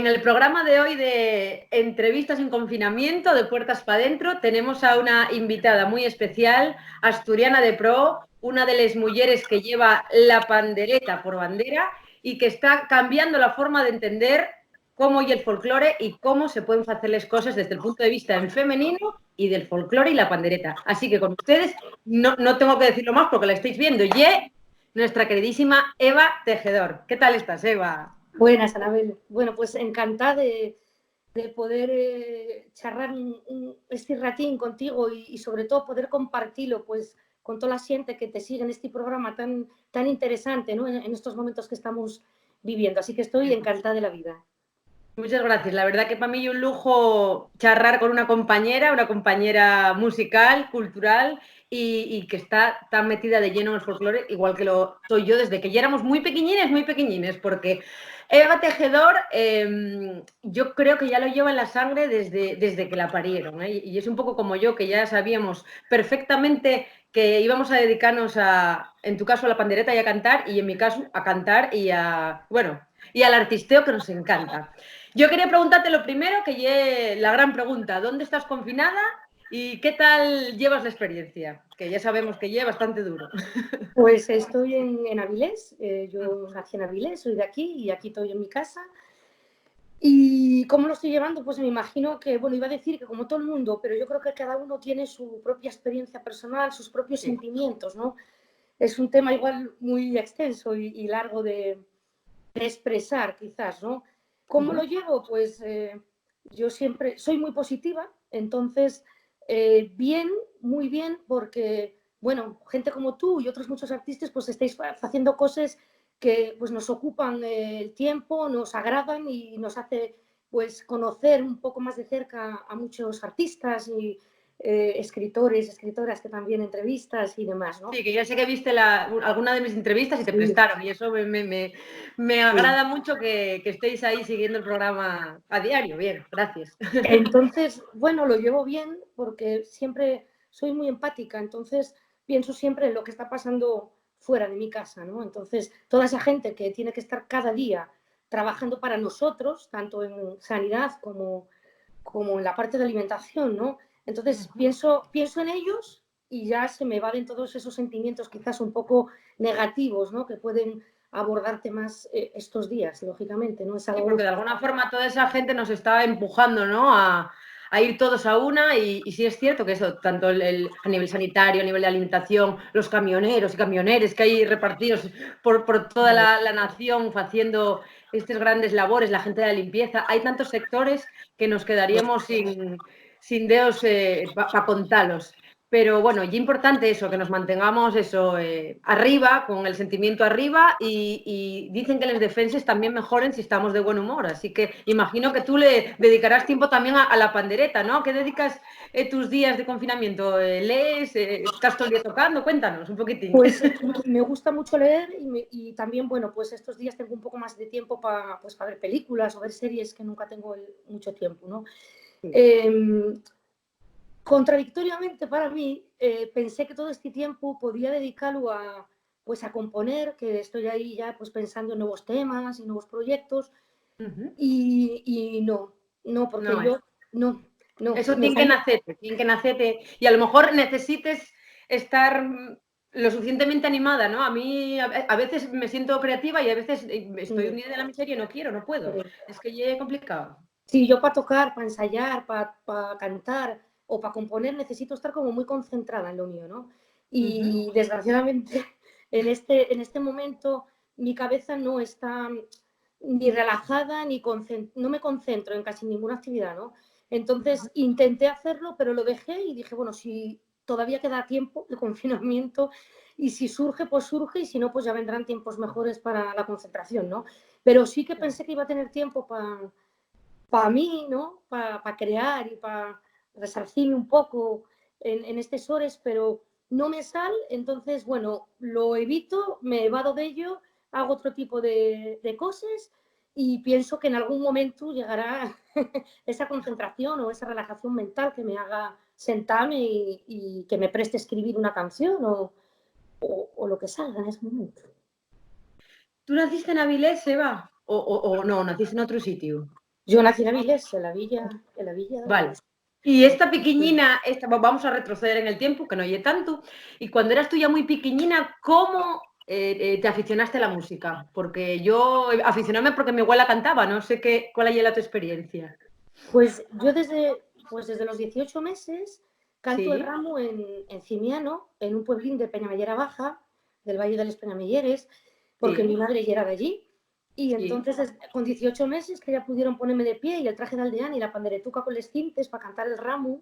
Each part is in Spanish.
el programa de hoy de entrevistas en confinamiento, de puertas para adentro, tenemos a una invitada muy especial, asturiana de pro, una de las mujeres que lleva la pandereta por bandera y que está cambiando la forma de entender cómo y el folclore y cómo se pueden hacer las cosas desde el punto de vista en femenino y del folclore y la pandereta. Así que con ustedes no tengo que decirlo más porque la estáis viendo. Y nuestra queridísima Eva Tejedor. ¿Qué tal estás, Eva? Buenas, Anabel. Bueno, pues encantada de poder charlar este ratín contigo y sobre todo poder compartirlo pues, con toda la gente que te sigue en este programa tan interesante, ¿no? en estos momentos que estamos viviendo. Así que estoy encantada de la vida. Muchas gracias. La verdad que para mí es un lujo charlar con una compañera musical, cultural y que está tan metida de lleno en el folclore, igual que lo soy yo desde que ya éramos muy pequeñines, porque Eva Tejedor yo creo que ya lo lleva en la sangre desde que la parieron, ¿eh? Y es un poco como yo, que ya sabíamos perfectamente que íbamos a dedicarnos en tu caso, a la pandereta y a cantar, y en mi caso, a cantar y y al artisteo que nos encanta. Yo quería preguntarte lo primero, que es la gran pregunta. ¿Dónde estás confinada y qué tal llevas la experiencia? Que ya sabemos que lleva bastante duro. Pues estoy en Avilés, yo nací en Avilés, soy de aquí y aquí estoy en mi casa. ¿Y cómo lo estoy llevando? Pues me imagino que, bueno, iba a decir que como todo el mundo, pero yo creo que cada uno tiene su propia experiencia personal, sus propios Sí. sentimientos, ¿no? Es un tema igual muy extenso y largo de expresar, quizás, ¿no? ¿Cómo lo llevo? Pues yo siempre soy muy positiva, entonces, bien, muy bien, porque, bueno, gente como tú y otros muchos artistas, pues estáis haciendo cosas que pues, nos ocupan el tiempo, nos agradan y nos hace pues conocer un poco más de cerca a muchos artistas y escritores, escritoras que también entrevistas y demás, ¿no? Sí, que ya sé que viste alguna de mis entrevistas y te Sí, prestaron, y eso me sí. agrada mucho que estéis ahí siguiendo el programa a diario. Bien, gracias. Entonces, bueno, lo llevo bien porque siempre soy muy empática, entonces pienso siempre en lo que está pasando fuera de mi casa, ¿no? Entonces, toda esa gente que tiene que estar cada día trabajando para nosotros, tanto en sanidad como en la parte de alimentación, ¿no? Entonces, pienso en ellos y ya se me evaden todos esos sentimientos quizás un poco negativos, ¿no? Que pueden abordarte más estos días, lógicamente, ¿no? Es Sí, algo. porque de alguna forma toda esa gente nos está empujando, ¿no? A ir todos a una y sí es cierto que eso, tanto a nivel sanitario, a nivel de alimentación, los camioneros y camioneres que hay repartidos por toda la nación haciendo estas grandes labores, la gente de la limpieza, hay tantos sectores que nos quedaríamos sin dedos para contarlos. Pero bueno, y importante eso, que nos mantengamos eso arriba, con el sentimiento arriba y dicen que las defensas también mejoren si estamos de buen humor. Así que imagino que tú le dedicarás tiempo también a la pandereta, ¿no? ¿Qué dedicas tus días de confinamiento? ¿Lees? ¿Estás todo el día tocando? Cuéntanos un poquitín. Pues me gusta mucho leer y también, bueno, pues estos días tengo un poco más de tiempo para pues, ver películas o ver series que nunca tengo mucho tiempo, ¿no? Sí. Eh, Contradictoriamente para mí, pensé que todo este tiempo podía dedicarlo pues a componer, que estoy ahí ya pues pensando en nuevos temas y nuevos proyectos y no, porque No, yo no, no, eso me sale. tiene que nacerte. Y a lo mejor necesites estar lo suficientemente animada, ¿no? A mí a veces me siento creativa y a veces estoy un día de la miseria y no quiero, no puedo. Es que ya es complicado. Sí, yo para tocar, para ensayar, para cantar o para componer necesito estar como muy concentrada en lo mío, ¿no? Y desgraciadamente en este momento mi cabeza no está ni relajada ni no me concentro en casi ninguna actividad, ¿no? Entonces intenté hacerlo, pero lo dejé y dije, bueno, si todavía queda tiempo de confinamiento y si surge, pues surge y si no, pues ya vendrán tiempos mejores para la concentración, ¿no? Pero sí que pensé que iba a tener tiempo para mí, ¿no? Para crear y para resarcirme un poco en estas horas, pero no me sale, entonces, bueno, lo evito, me evado de ello, hago otro tipo de cosas y pienso que en algún momento llegará esa concentración o esa relajación mental que me haga sentarme y que me preste a escribir una canción o lo que salga en ese momento. ¿Tú naciste en Avilés, Eva? ¿O no? ¿Naciste en otro sitio? Yo nací en Avilés, en la villa de Vale. Avilés. Y esta pequeñina, vamos a retroceder en el tiempo, que no oye tanto, y cuando eras tú ya muy pequeñina, ¿cómo te aficionaste a la música? Porque yo aficionarme porque mi abuela cantaba, no sé cuál era tu experiencia. Pues yo desde los 18 meses canto el Sí, ramo en Cimiano, en un pueblín de Peñamellera Baja, del Valle de los Peñamelleres, porque mi sí, madre ya era de allí. Y sí. entonces, con 18 meses, que ya pudieron ponerme de pie y el traje de aldeán y la panderetuca con les cintes para cantar el ramo.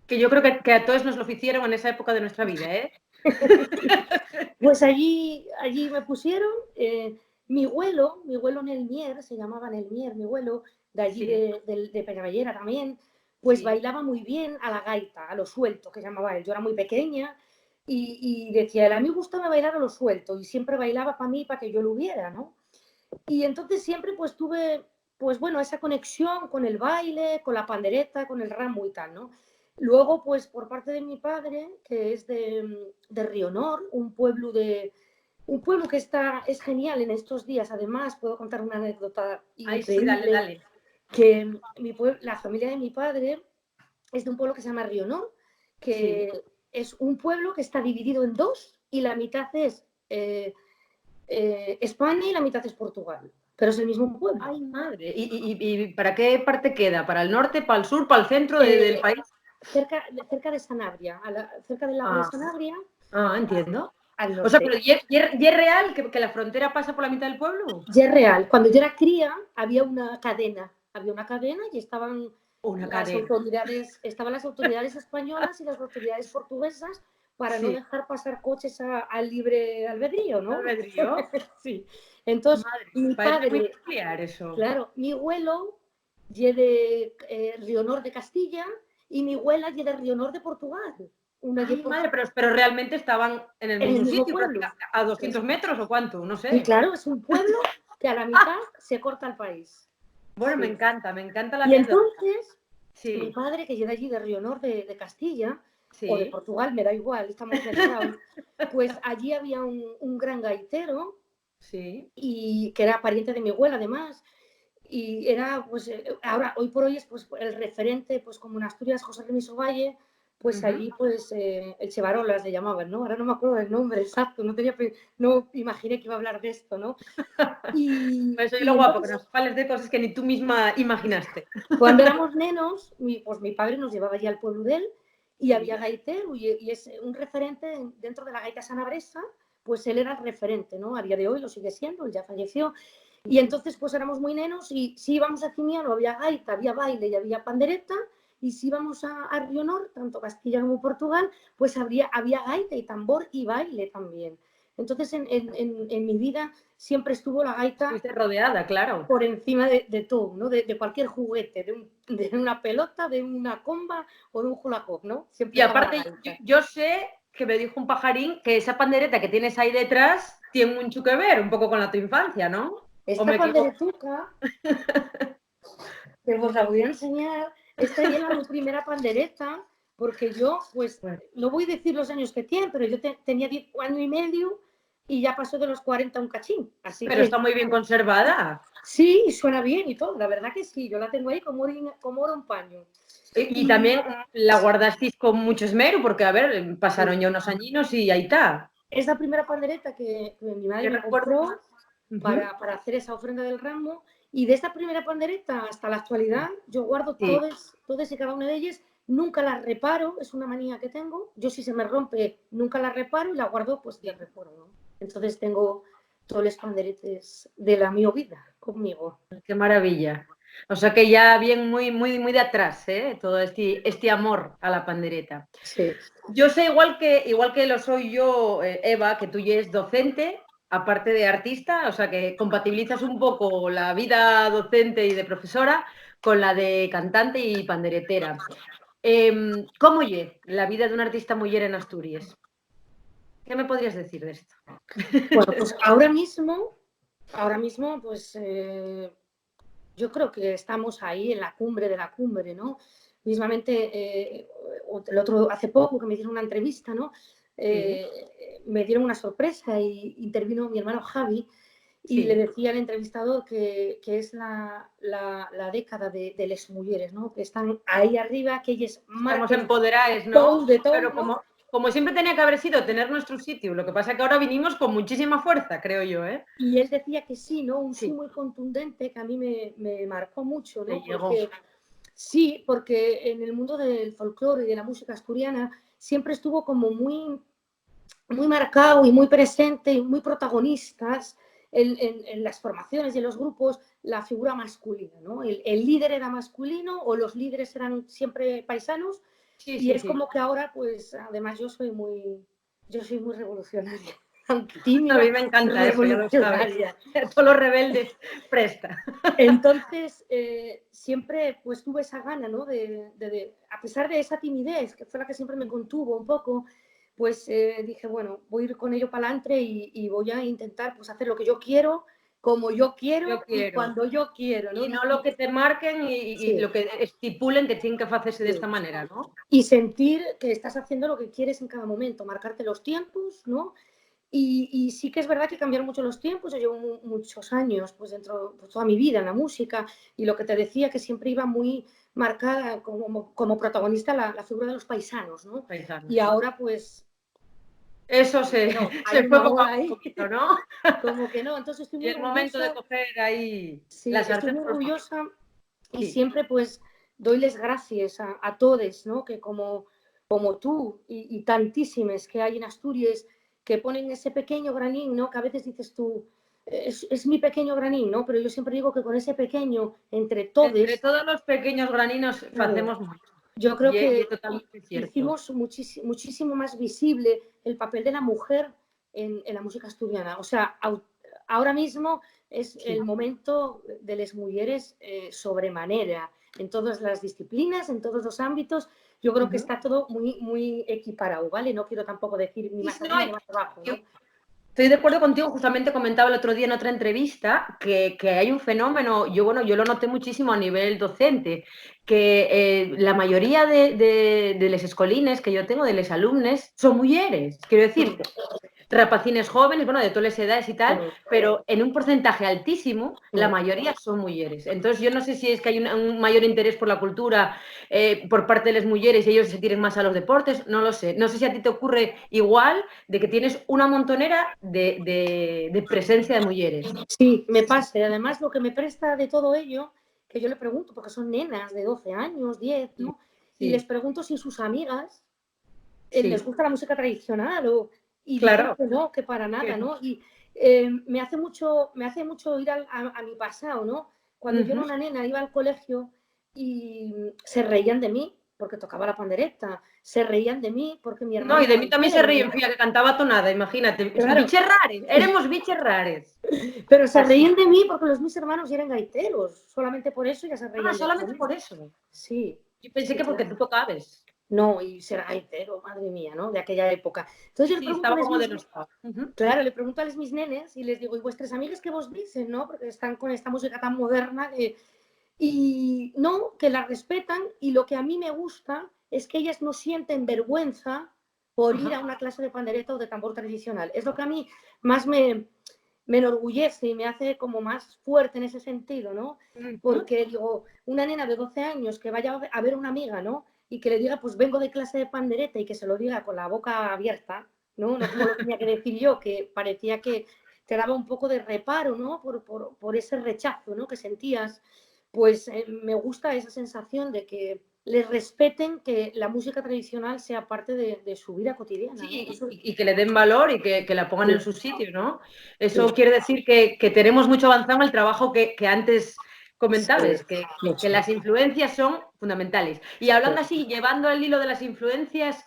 Que yo creo que a todos nos lo hicieron en esa época de nuestra vida, ¿eh? Pues allí me pusieron. Mi abuelo Nelmier, se llamaba Nelmier, mi abuelo, de allí Sí, de Peñabellera también, pues sí. bailaba muy bien a la gaita, a lo suelto, que llamaba él. Yo era muy pequeña y decía él, a mí me gustaba bailar a lo suelto y siempre bailaba para mí, para que yo lo hubiera, ¿no? Y entonces siempre pues tuve, pues bueno, esa conexión con el baile, con la pandereta, con el ramo y tal, ¿no? Luego, pues por parte de mi padre, que es de Rionor, un pueblo que es genial en estos días. Además, puedo contar una anécdota Ay, sí, dale, increíble, dale. que la familia de mi padre es de un pueblo que se llama Rionor, Sí. que es un pueblo que está dividido en dos y la mitad es España y la mitad es Portugal, pero es el mismo pueblo. Ay, madre. ¿Y para qué parte queda? ¿Para el norte, para el sur, para el centro del Eh, país? cerca de Sanabria, cerca del lago de Ah, Sanabria, entiendo. al O sea, norte. pero ¿y es real que la frontera pasa por la mitad del pueblo? Y es real. Cuando yo era cría había una cadena y Una cadena. estaban las autoridades españolas y las autoridades portuguesas para no Sí. dejar pasar coches al libre albedrío, ¿no? Albedrío. Sí. Entonces, Madre, mi parece muy padre, peculiar eso. claro, mi abuelo ye de Rionor de Castilla y mi abuela ye de Rionor de Portugal. Una Ay, madre, pero realmente estaban en el en el mismo mismo sitio, pueblo. prácticamente, a 200 metros o cuánto, no Y sé. claro, es un pueblo que a la mitad se corta el país. Bueno, Sí. me encanta la Y anécdota. entonces, mi Sí, padre, que llega allí de Rionor de Castilla, o de sí. Portugal, me da igual, estamos mezclados, pues allí había un gran gaitero, Sí. y que era pariente de mi abuela además, y era, pues, ahora, hoy por hoy es pues, el referente, pues como en Asturias, José Remiso Valle, pues Ujú. allí, pues, el Chevarolas le llamaban, ¿no? Ahora no me acuerdo del nombre exacto, no imaginé que iba a hablar de esto, ¿no? Eso es lo Y guapo, que entonces, nos fales de cosas que ni tú misma imaginaste. cuando éramos nenos, pues mi padre nos llevaba allí al pueblo de él y había Sí. gaitero y es un referente dentro de la gaita sanabresa, pues él era el referente, ¿no? A día de hoy lo sigue siendo, él ya falleció. Y entonces pues éramos muy nenos y si íbamos a Cimiano había gaita, había baile y había pandereta, y si íbamos a Rionor, tanto Castilla como Portugal, pues había gaita y tambor y baile también. Entonces en mi vida siempre estuvo la gaita Estuviste rodeada, claro. por encima de todo, ¿no? De cualquier juguete, de una pelota, de una comba o de un hula hoop, ¿no? Siempre Y estaba la aparte, gaita. yo sé que me dijo un pajarín que esa pandereta que tienes ahí detrás tiene mucho que ver un poco con la tu infancia, ¿no? ¿O Esta me equivoco? panderetuca, que os la voy a enseñar, esta ya era mi primera pandereta, porque yo, pues, Bueno, no voy a decir los años que tiene, pero yo tenía 10 años y medio y ya pasó de los 40 un cachín. Así pero que está muy bien conservada. sí, suena bien y todo, la verdad que sí, yo la tengo ahí como oro un paño. Y Y también la guardasteis con mucho esmero, porque, a ver, sí, pasaron ya unos añinos y ahí está. es la primera pandereta que mi madre ¿Qué me recuerdo? compró Ujú. para hacer esa ofrenda del ramo. Y de esta primera pandereta hasta la actualidad, yo guardo Sí. todas y cada una de ellas. Nunca las reparo, es una manía que tengo. Yo si se me rompe, nunca las reparo y la guardo pues de recuerdo, ¿no? Entonces tengo todos los panderetes de la mi vida conmigo. Qué maravilla. O sea que ya bien muy de atrás, ¿eh? Todo este amor a la pandereta. Sí. Yo sé, igual que lo soy yo, Eva, que tú ya eres docente, aparte de artista, o sea que compatibilizas un poco la vida docente y de profesora con la de cantante y panderetera. ¿Cómo es la vida de un artista muller en Asturias? ¿Qué me podrías decir de esto? Bueno, pues ahora mismo, pues yo creo que estamos ahí en la cumbre de la cumbre, ¿no? Mismamente, hace poco que me hicieron una entrevista, ¿no? Sí, Me dieron una sorpresa y intervino mi hermano Javi y le Sí. decía al entrevistador que es la década de les mujeres, ¿no? Que están ahí arriba, que ellas Estamos marquen empoderadas, todo ¿no? de todo, Pero ¿no? como siempre tenía que haber sido tener nuestro sitio, lo que pasa es que ahora vinimos con muchísima fuerza, creo yo, ¿eh? Y él decía que sí, ¿no? Un sí Sí, muy contundente que a mí me marcó mucho, te ¿no? llegó. Porque sí, porque en el mundo del folclore y de la música asturiana siempre estuvo como muy marcado y muy presente y muy protagonistas en las formaciones y en los grupos la figura masculina, ¿no? El líder era masculino o los líderes eran siempre paisanos Sí, y sí, es sí. como que ahora, pues, además yo soy muy revolucionaria, aunque A mí tímida, me encanta eso, ya lo sabes. revolucionaria. Todos los rebeldes, presta. Entonces, siempre pues tuve esa gana, ¿no? A pesar de esa timidez, que fue la que siempre me contuvo un poco, pues dije, bueno, voy a ir con ello para adelante y voy a intentar pues hacer lo que yo quiero, como yo Yo quiero y quiero. cuando yo quiero, ¿no? Y no lo que te marquen y Sí, lo que estipulen que tienen que hacerse de sí. esta manera, ¿no? Y sentir que estás haciendo lo que quieres en cada momento, marcarte los tiempos, ¿no? Y sí que es verdad que cambiaron mucho los tiempos. Yo llevo muchos años, pues dentro, pues toda mi vida en la música, y lo que te decía, que siempre iba muy marcada como protagonista la figura de los paisanos, ¿no? Paisanos, Y sí. ahora, pues, Eso como que no, hay se fue una poco ola a ahí, poquito, ¿no? como que no. Entonces estoy Y muy es momento de orgullosa, coger ahí sí, la estoy sartén muy por los mango. orgullosa y Sí. siempre, pues, doyles gracias a todos, ¿no? Que como tú y tantísimes que hay en Asturias que ponen ese pequeño granín, ¿no? Que a veces dices tú, es mi pequeño granín, ¿no? Pero yo siempre digo que con ese pequeño, entre Entre todos, todos los pequeños graninos claro, hacemos mucho. yo creo Y es que totalmente cierto. hicimos muchísimo más visible el papel de la mujer en la música asturiana. O sea, ahora mismo es Sí. el momento de las mujeres sobremanera, en todas las disciplinas, en todos los ámbitos. Yo creo que Ujú. está todo muy equiparado, ¿vale? No quiero tampoco decir ni Sí, más sí, no, arriba ni más abajo, yo ¿no? estoy de acuerdo contigo, justamente comentaba el otro día en otra entrevista que hay un fenómeno, yo lo noté muchísimo a nivel docente, que la mayoría de los escolines que yo tengo, de los alumnos, son mujeres. Quiero decir, rapacines jóvenes, bueno, de todas las edades y tal, pero en un porcentaje altísimo, la mayoría son mujeres. Entonces, yo no sé si es que hay un mayor interés por la cultura por parte de las mujeres y ellos se tiren más a los deportes, no lo sé. No sé si a ti te ocurre igual de que tienes una montonera de presencia de mujeres. Sí, me pasa. Y además lo que me presta de todo ello, que yo le pregunto, porque son nenas de 12 años, 10, Sí, ¿no? Y les sí, pregunto si sus amigas les sí, gusta la música tradicional y dicen claro. que no, que para nada, Que, ¿no? Y me hace mucho ir a mi pasado, ¿no? Cuando yo era una nena iba al colegio y se reían de mí porque tocaba la pandereta, se reían de mí porque mi no, hermano y era de mí también se gaitero, ríen, ¿no? fía, que cantaba tonada, imagínate. Claro, Biches rares, éramos biches rares. pero se Así. reían de mí porque mis hermanos eran gaiteros, solamente por eso ya se Ah, reían de solamente mí. por eso. Sí, Yo pensé sí, que porque claro. tú tocabas. No, y ser gaitero, madre mía, ¿no? De aquella época. Entonces yo le Sí, pregunto a estaba como mis denostado. Ujú. Claro, le pregunto a mis nenes y les digo, ¿y vuestras amigas qué vos dicen, no? Porque están con esta música tan moderna y no, que la respetan y lo que a mí me gusta es que ellas no sienten vergüenza por ir Ajá. a una clase de pandereta o de tambor tradicional. Es lo que a mí más me enorgullece y me hace como más fuerte en ese sentido, ¿no? Ujú. Porque digo, una nena de 12 años que vaya a ver a una amiga, ¿no? Y que le diga, pues vengo de clase de pandereta y que se lo diga con la boca abierta, ¿no? No como lo tenía que decir yo, que parecía que te daba un poco de reparo, ¿no? Por ese rechazo, ¿no? Que sentías. Pues me gusta esa sensación de que les respeten que la música tradicional sea parte de su vida cotidiana, ¿no? Sí, Eso, y que le den valor y que la pongan sí, en su sitio, ¿no? sí, Eso quiere decir que tenemos mucho avanzado en el trabajo que antes sí, comentabas, que mucho. las influencias son fundamentales. Y Sí. hablando así, llevando el hilo de las influencias,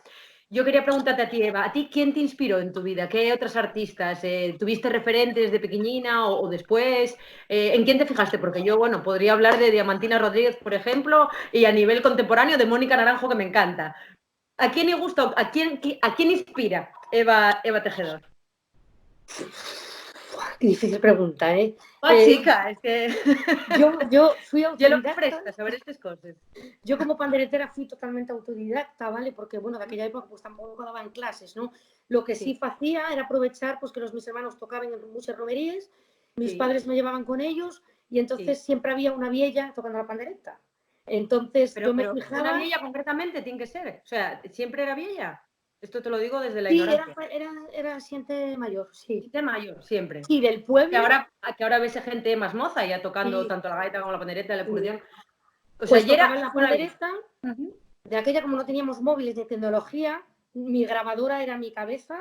yo quería preguntarte a ti, Eva, ¿a ti quién te inspiró en tu vida? ¿Qué otros artistas? ¿Tuviste referentes de pequeñina o después? ¿En quién te fijaste? Porque yo, bueno, podría hablar de Diamantina Rodríguez, por ejemplo, y a nivel contemporáneo de Mónica Naranjo, que me encanta. ¿A quién le gusta? ¿A quién inspira Eva Tejedor? Qué difícil pregunta, ¿eh? Ah, chica, es que Yo fui yo lo autodidacta. presta saber estas cosas. Yo como panderetera fui totalmente autodidacta, ¿vale? Porque, bueno, de aquella época pues tampoco daban clases, ¿no? Lo que Sí. sí hacía era aprovechar pues que mis hermanos tocaban en muchas romerías mis Sí. padres me llevaban con ellos y entonces siempre había una vieja tocando la pandereta. Entonces yo me Pero una fijaba. vieja concretamente tiene que ser. O sea, ¿siempre era vieja? Esto te lo digo desde la Sí, ignorancia. era gente mayor, sí. Gente mayor, siempre. Sí, del Que pueblo. ahora ves a gente más moza ya tocando Sí, tanto la gaita como la pandereta, el sí. acordeón. O sea, Pues y era tocaban la una vieja. pandereta. De aquella, como no teníamos móviles ni tecnología, mi grabadora era mi cabeza,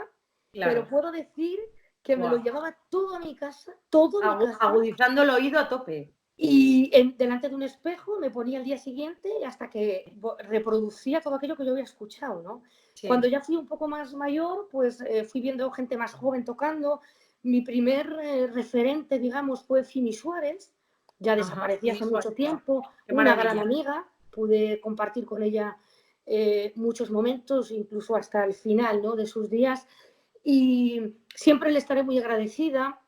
pero Claro. puedo decir que me lo Wow. llevaba todo a mi casa, todo a mi casa. Agudizando el oído a tope. Y delante de un espejo me ponía el día siguiente hasta que reproducía todo aquello que yo había escuchado, ¿no? Sí. Cuando ya fui un poco más mayor, pues fui viendo gente más joven tocando. Mi primer referente, digamos, fue Fini Suárez, ya desaparecí hace mucho tiempo, Qué una gran maravilla. amiga, pude compartir con ella muchos momentos, incluso hasta el final, ¿no?, de sus días, y siempre le estaré muy agradecida.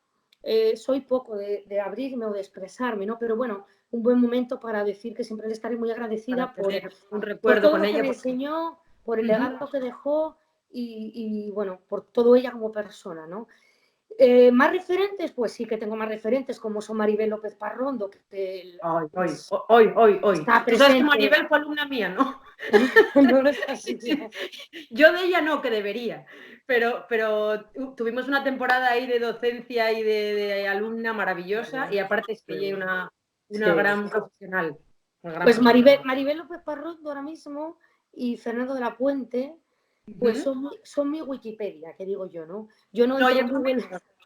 Soy poco de abrirme o de expresarme, ¿no? Pero bueno, un buen momento para decir que siempre le estaré muy agradecida Para tener un por recuerdo todo con lo que ella. me enseñó, por el legado que dejó y bueno, por todo ella como persona, ¿no? Más referentes, pues sí que tengo más referentes, como son Maribel López Parrondo, que Hoy. está Tú sabes que presente. Maribel fue alumna mía, ¿no? No lo sabía. Yo de ella no, que debería, pero tuvimos una temporada ahí de docencia y de alumna maravillosa, y aparte es que ella es una gran profesional. Pues Maribel López Parrondo ahora mismo y Fernando de la Puente, pues son mi Wikipedia, que digo yo, ¿no? Yo no entro Oye, en Google.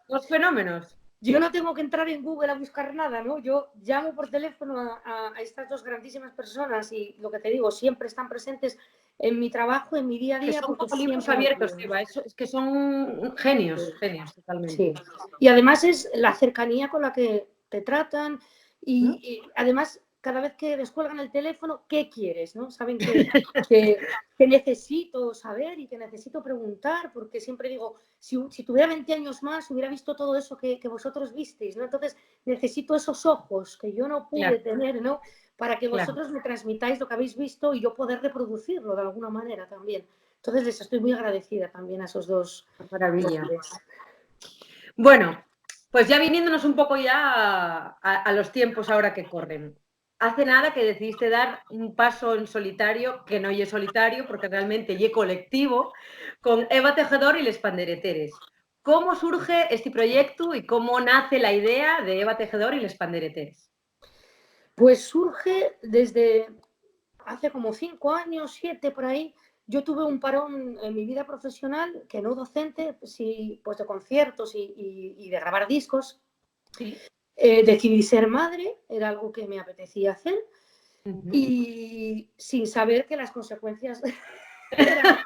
dos fenómenos. Yo no tengo que entrar en Google a buscar nada, ¿no? Yo llamo por teléfono a estas dos grandísimas personas y lo que te digo, siempre están presentes en mi trabajo, en mi día a Que día, son porque como libros siempre me abiertos, ayudan. Eva. Es que son genios totalmente. Sí. Y además es la cercanía con la que te tratan y además cada vez que descuelgan el teléfono, ¿qué quieres? ¿No? Saben que necesito saber y que necesito preguntar, porque siempre digo, si tuviera 20 años más, hubiera visto todo eso que vosotros visteis, ¿no? Entonces necesito esos ojos que yo no pude tener, ¿no? Para que vosotros me transmitáis lo que habéis visto y yo poder reproducirlo de alguna manera también. Entonces les estoy muy agradecida también a esos dos. Maravilla. Bueno, pues ya viniéndonos un poco ya a los tiempos ahora que corren. Hace nada que decidiste dar un paso en solitario, que no es solitario, porque realmente es colectivo, con Eva Tejedor y Les Pandereteres. ¿Cómo surge este proyecto y cómo nace la idea de Eva Tejedor y Les Pandereteres? Pues surge desde hace como 5 años, 7 por ahí. Yo tuve un parón en mi vida profesional, que no docente, sí, pues de conciertos y de grabar discos. Sí. Decidí ser madre, era algo que me apetecía hacer, y sin saber que las consecuencias eran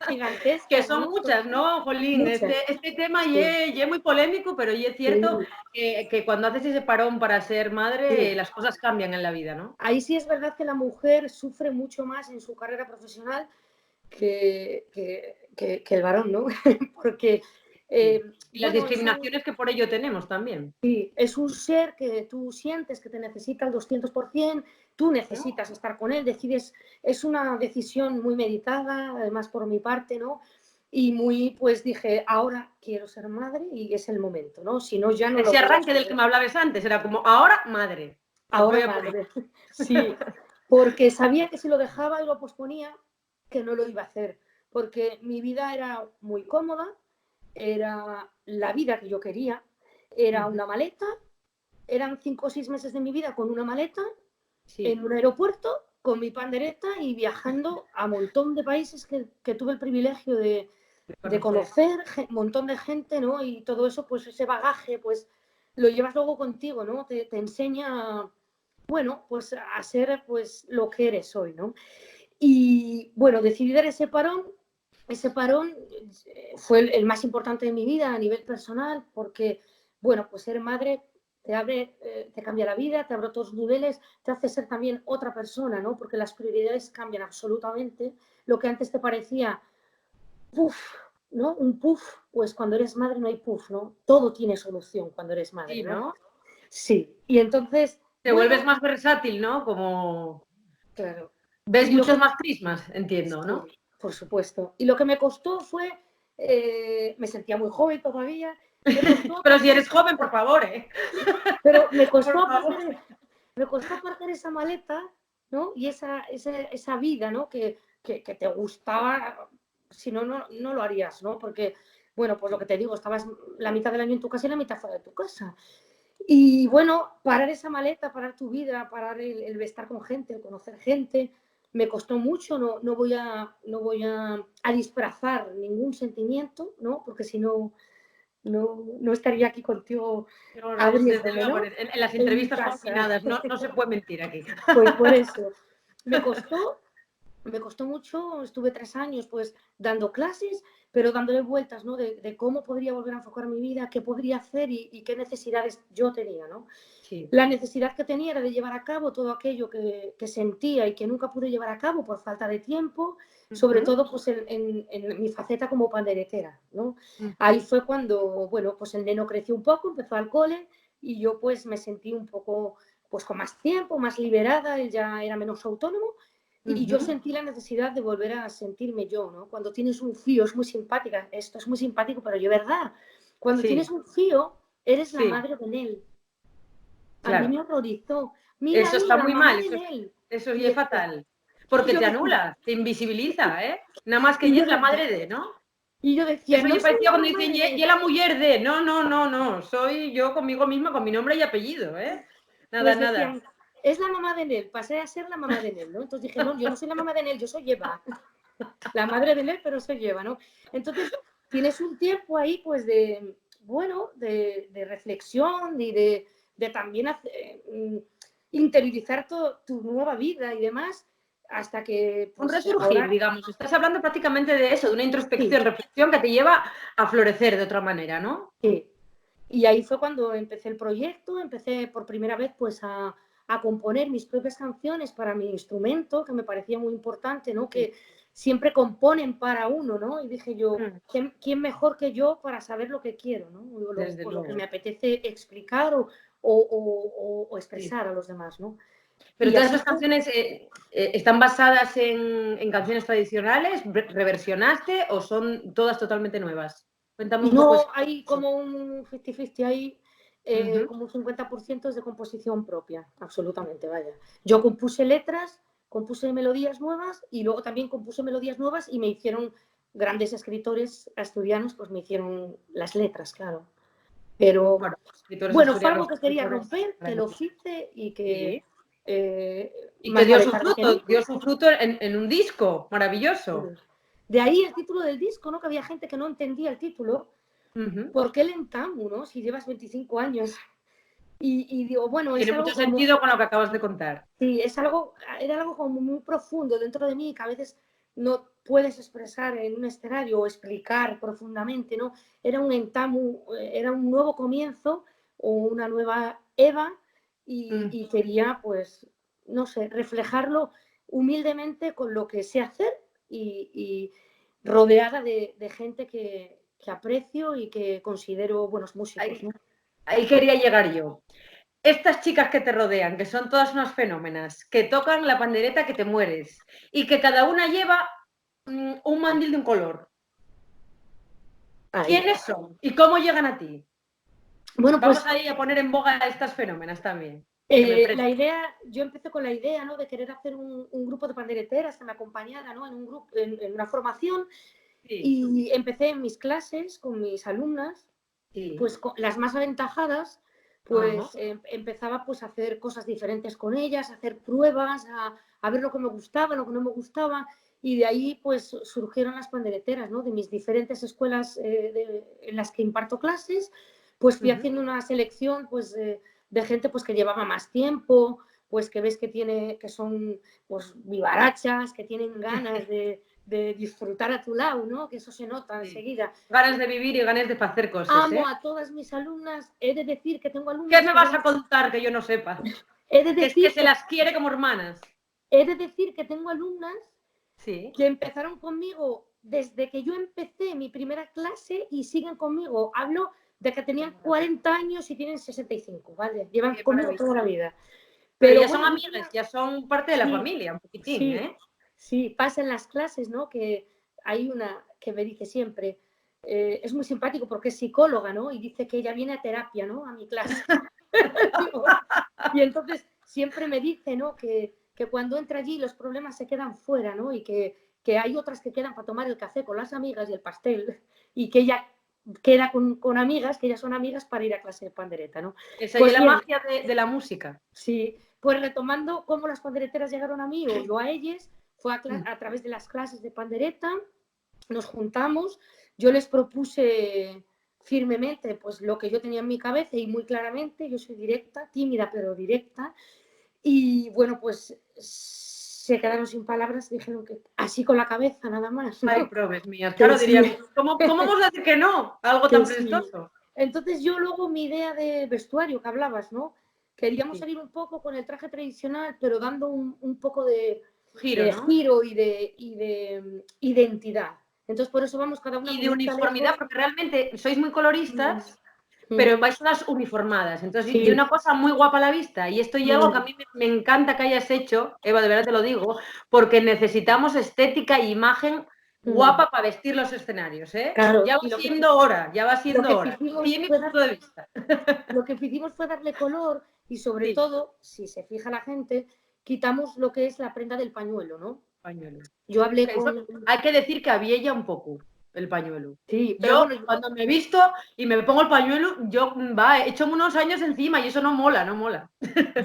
gigantescas. Que son ¿no? muchas, ¿no, Jolín? Muchas. Este tema Sí, ya es muy polémico, pero ya es cierto sí, que cuando haces ese parón para ser madre, sí. las cosas cambian en la vida, ¿no? Ahí sí es verdad que la mujer sufre mucho más en su carrera profesional que el varón, ¿no? Porque, Sí. Y las bueno, discriminaciones que por ello tenemos también. es un ser que tú sientes que te necesita al 200%, tú ¿No? necesitas estar con él, decides, es una decisión muy meditada, además por mi parte, ¿no? Y muy, pues dije, ahora quiero ser madre y es el momento, ¿no? Si no, ya no lo Ese voy a arranque del hacer. que me hablabas antes era como, ahora madre. Os voy Ahora a poner. madre. Sí, porque sabía que si lo dejaba y lo posponía, que no lo iba a hacer, porque mi vida era muy cómoda, era la vida que yo quería, era una maleta, eran 5 o 6 meses de mi vida con una maleta, en Sí. un aeropuerto, con mi pandereta y viajando a un montón de países que tuve el privilegio de conocer, un montón de gente, ¿no? Y todo eso, pues ese bagaje, pues lo llevas luego contigo, ¿no? Te enseña, bueno, pues a ser pues lo que eres hoy, ¿no? Y bueno, decidí dar ese parón fue el más importante de mi vida a nivel personal, porque, bueno, pues ser madre te abre, te cambia la vida, te abre otros niveles, te hace ser también otra persona, ¿no? Porque las prioridades cambian absolutamente. Lo que antes te parecía, puff, ¿no? Un puff, pues cuando eres madre no hay puff, ¿no? Todo tiene solución cuando eres madre, Sí, ¿no? ¿no? Sí. Y entonces, Te bueno, vuelves más versátil, ¿no? Como claro. ves Y lo muchos que, más prismas, entiendo, sí, ¿no? por supuesto. Y lo que me costó fue, me sentía muy joven todavía, Pero si eres joven, por favor, ¿eh? Pero me costó, Por favor. me costó aparcar esa maleta, ¿no? Y esa vida, ¿no? Que te gustaba, si no, no lo harías, ¿no? Porque, bueno, pues lo que te digo, estabas la mitad del año en tu casa y la mitad fuera de tu casa. Y bueno, parar esa maleta, parar tu vida, parar el estar con gente, el conocer gente, me costó mucho, no voy a disfrazar ningún sentimiento, ¿no? Porque si no, no estaría aquí contigo No, no, desde abriéndome, luego, ¿no? en las En mi entrevistas casa. confinadas no se puede mentir aquí. Pues por eso, me costó, me costó mucho, estuve 3 años pues dando clases, pero dándole vueltas, ¿no? De cómo podría volver a enfocar mi vida, qué podría hacer y qué necesidades yo tenía, ¿no? Sí. La necesidad que tenía era de llevar a cabo todo aquello que sentía y que nunca pude llevar a cabo por falta de tiempo, sobre todo pues en mi faceta como panderetera, ¿no? Ahí fue cuando, bueno, pues el neno creció un poco, empezó al cole y yo pues me sentí un poco pues con más tiempo, más liberada, él ya era menos autónomo y yo sentí la necesidad de volver a sentirme yo, ¿no? Cuando tienes un fío, es muy simpática, esto es muy simpático, pero yo, ¿verdad? Cuando tienes Sí, un fío, eres la sí, madre de Nel. A mí claro. me horrorizó. Mira Eso ahí, está la muy mamá mal, de Nel. eso Y ya es decía, fatal. y Porque yo te decía, anula, te invisibiliza, ¿eh? Nada más que y ella yo es la decía, madre de, ¿no? Eso no ya soy parecía la cuando mamá dicen, de y Nel. la mujer de. No, no, no, no. Soy yo conmigo misma, con mi nombre y apellido, ¿eh? Nada, Pues nada. decían, es la mamá de Nel, pasé a ser la mamá de Nel, ¿no? Entonces dije, no, yo no soy la mamá de Nel, yo soy Eva. La madre de Nel, pero soy Eva, ¿no? Entonces tienes un tiempo ahí, pues de, bueno, de reflexión y de también interiorizar tu nueva vida y demás, hasta que, Un pues resurgir, ahora, digamos. Estás hablando prácticamente de eso, de una sí, introspección, reflexión que te lleva a florecer de otra manera, ¿no? sí. Y ahí fue cuando empecé el proyecto, empecé por primera vez pues a componer mis propias canciones para mi instrumento, que me parecía muy importante, ¿no? Sí. Que siempre componen para uno, ¿no? Y dije yo, ¿quién mejor que yo para saber lo que quiero, ¿no? Desde Lo que luego. me apetece explicar o Sí. expresar a los demás, ¿no? Pero Y todas así estas fue. canciones están basadas en canciones tradicionales, reversionaste o son todas totalmente nuevas. Cuéntame un poco No eso. hay como un 50-50, hay Ujú. como un 50% es de composición propia, absolutamente, vaya. Yo compuse letras, compuse melodías nuevas y luego también compuse melodías nuevas y me hicieron grandes escritores asturianos, pues me hicieron las letras, claro. Pero Bueno, escritores bueno, fue algo asturianos, que quería escritores. romper, que lo hice y que Sí. Y que más vale tarde que nunca. dio su fruto en un disco maravilloso. De ahí el título del disco, ¿no? Que había gente que no entendía el título. Ujú. ¿Por qué Lentamu, no? Si llevas 25 años. Y digo, bueno, es Tiene algo mucho como, sentido con lo que acabas de contar. sí, era algo como muy profundo dentro de mí que a veces no puedes expresar en un escenario o explicar profundamente, ¿no? Era un entamu, era un nuevo comienzo o una nueva Eva y quería, pues, no sé, reflejarlo humildemente con lo que sé hacer y rodeada de gente que aprecio y que considero buenos músicos, Ahí, ¿no? ahí quería llegar yo. Estas chicas que te rodean, que son todas unas fenómenas, que tocan la pandereta que te mueres y que cada una lleva un mandil de un color. Ahí. ¿Quiénes son y cómo llegan a ti? Bueno, Vamos pues ahí a poner en boga a estas fenómenas también, que me la presto. idea, yo empecé con la idea, ¿no? De querer hacer un grupo de pandereteras que me acompañara, ¿no? En un grupo, en una formación Sí, y empecé en mis clases con mis alumnas, sí. pues las más aventajadas, Ajá. pues empezaba pues a hacer cosas diferentes con ellas, a hacer pruebas, a ver lo que me gustaba, lo que no me gustaba y de ahí pues surgieron las pandereteras, ¿no? De mis diferentes escuelas en las que imparto clases, pues fui haciendo una selección pues de gente pues que llevaba más tiempo, pues que ves que son pues vivarachas, que tienen ganas de disfrutar a tu lado, ¿no? Que eso se nota Sí. enseguida. Ganas de vivir y ganas de hacer cosas, Amo ¿eh? a todas mis alumnas, he de decir que tengo ¿Qué alumnas me que vas a llevan, contar que yo no sepa? he de Que es que decir se las quiere como hermanas. he de decir que tengo alumnas Sí. que empezaron conmigo desde que yo empecé mi primera clase y siguen conmigo. Hablo de que Qué tenían maravilla. 40 años y tienen 65, ¿vale? Llevan Qué conmigo toda maravilla. la vida. Pero Pero ya son bueno, un amigas, día, ya son parte de la sí, familia, un poquitín, sí, ¿eh? sí, pasa en las clases, ¿no? Que hay una que me dice siempre, es muy simpático porque es psicóloga, ¿no? Y dice que ella viene a terapia, ¿no? A mi clase. Y entonces siempre me dice, ¿no? Que cuando entra allí los problemas se quedan fuera, ¿no? Y que hay otras que quedan para tomar el café con las amigas y el pastel, y que ella queda con amigas, que ellas son amigas para ir a clase de pandereta, ¿no? Esa Pues es la bien, magia de la música. sí, pues retomando cómo las pandereteras llegaron a mí o yo a ellas, fue a través de las clases de pandereta, nos juntamos, yo les propuse firmemente pues lo que yo tenía en mi cabeza y muy claramente, yo soy directa, tímida pero directa, y bueno, pues se quedaron sin palabras, dijeron que así con la cabeza nada más, ¿no? Ay, probes mías. Que Claro, sí, dirían, ¿cómo vamos a decir que no? Algo que tan sí. prestoso. Entonces yo luego mi idea de vestuario que hablabas, ¿no? Queríamos Sí. salir un poco con el traje tradicional, pero dando un poco de Giro, ¿no? giro y de identidad. Entonces por eso vamos cada una Y con de un chaleco. uniformidad, porque realmente sois muy coloristas, Mm, pero vais todas uniformadas. Entonces, y sí, una cosa muy guapa a la vista. Y esto y algo que a mí me encanta que hayas hecho, Eva, de verdad te lo digo, porque necesitamos estética e imagen guapa para vestir los escenarios, ¿eh? claro, Ya va y siendo hora, ya va lo siendo que hora. hicimos Y mi fue punto de vista. lo que hicimos fue darle color y sobre Sí, todo, si se fija la gente, quitamos lo que es la prenda del pañuelo, ¿no? pañuelo. Yo hablé Que eso, con... hay que decir que había ya un poco el pañuelo. Sí, pero Yo, bueno, cuando me he visto y me pongo el pañuelo, yo, va, he hecho unos años encima y eso no mola, no mola.